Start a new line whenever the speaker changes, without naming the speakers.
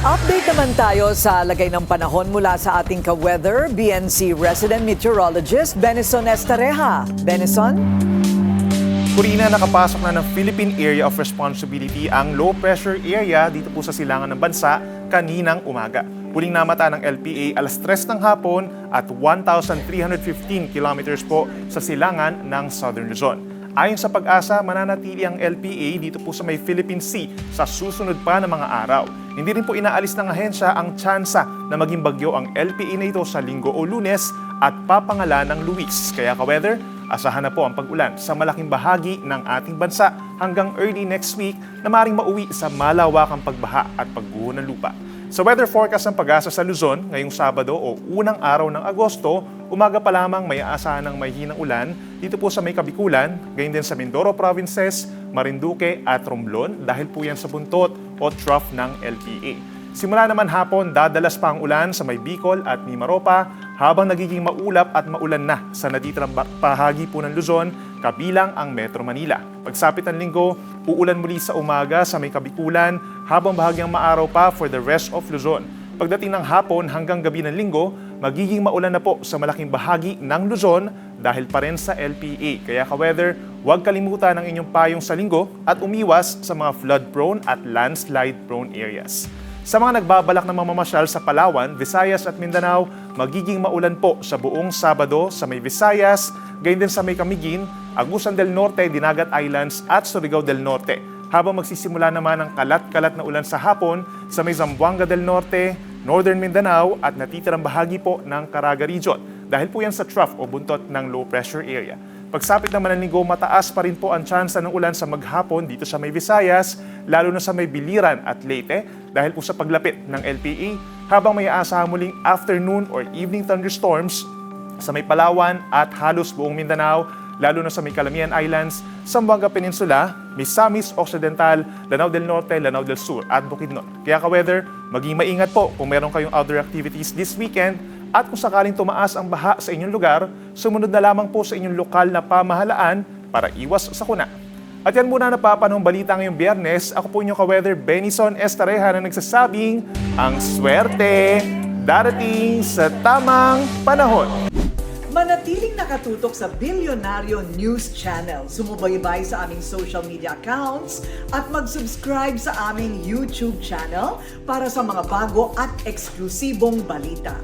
Update naman tayo sa lagay ng panahon mula sa ating ka-weather, BNC resident meteorologist Benison Estareja. Benison?
Kurina, nakapasok na ng Philippine Area of Responsibility ang low pressure area dito po sa silangan ng bansa kaninang umaga. Huling namata ng LPA alas 3 ng hapon at 1,315 kilometers po sa silangan ng Southern Luzon. Ayon sa Pag-asa, mananatili ang LPA dito po sa may Philippine Sea sa susunod pa na mga araw. Hindi rin po inaalis ng ahensya ang tsansa na maging bagyo ang LPA na ito sa Linggo o Lunes at papangalan ng Luis. Kaya ka-weather, asahan na po ang pag-ulan sa malaking bahagi ng ating bansa hanggang early next week na maaaring mauwi sa malawakang pagbaha at pagguho ng lupa. Sa weather forecast ng Pag-asa sa Luzon, ngayong Sabado o unang araw ng Agosto, umaga pa lamang may aasahan ng may hinang ulan dito po sa may Kabikulan, gayon din sa Mindoro Provinces, Marinduque at Romblon dahil po yan sa buntot o trough ng LPA. Simula naman hapon, dadalas pa ang ulan sa may Bicol at Mimaropa habang nagiging maulap at maulan na sa natitirang bahagi po ng Luzon, kabilang ang Metro Manila. Pagsapit ng linggo, uulan muli sa umaga sa may Kabikulan habang bahagyang maaraw pa for the rest of Luzon. Pagdating ng hapon hanggang gabi ng linggo, magiging maulan na po sa malaking bahagi ng Luzon dahil pa rin sa LPA. Kaya ka-weather, huwag kalimutan ang inyong payong sa linggo at umiwas sa mga flood-prone at landslide-prone areas. Sa mga nagbabalak na mamamasyal sa Palawan, Visayas at Mindanao, magiging maulan po sa buong Sabado sa may Visayas, gayon din sa may Camiguin, Agusan del Norte, Dinagat Islands at Surigao del Norte. Habang magsisimula naman ang kalat-kalat na ulan sa hapon sa may Zamboanga del Norte, Northern Mindanao at natitirang bahagi po ng Caraga Region dahil po yan sa trough o buntot ng low pressure area. Pagsapit naman ng linggo, mataas pa rin po ang tsansa ng ulan sa maghapon dito sa may Visayas, lalo na sa may Biliran at Leyte dahil po sa paglapit ng LPA, habang may aasahan muling afternoon or evening thunderstorms sa may Palawan at halos buong Mindanao, lalo na sa may Calamian Islands, Zamboanga Peninsula, Misamis Occidental, Lanao del Norte, Lanao del Sur at Bukidnon. Kaya ka-weather, maging maingat po kung meron kayong outdoor activities this weekend. At kung sakaling tumaas ang baha sa inyong lugar, sumunod na lamang po sa inyong lokal na pamahalaan para iwas sakuna. At yan muna napapanong balita ngayong Biyernes. Ako po inyong ka-weather Benison Estareja na nagsasabing ang swerte darating sa tamang panahon.
Manatiling nakatutok sa Bilyonaryo News Channel. Sumubaybay sa aming social media accounts at mag-subscribe sa aming YouTube channel para sa mga bago at eksklusibong balita.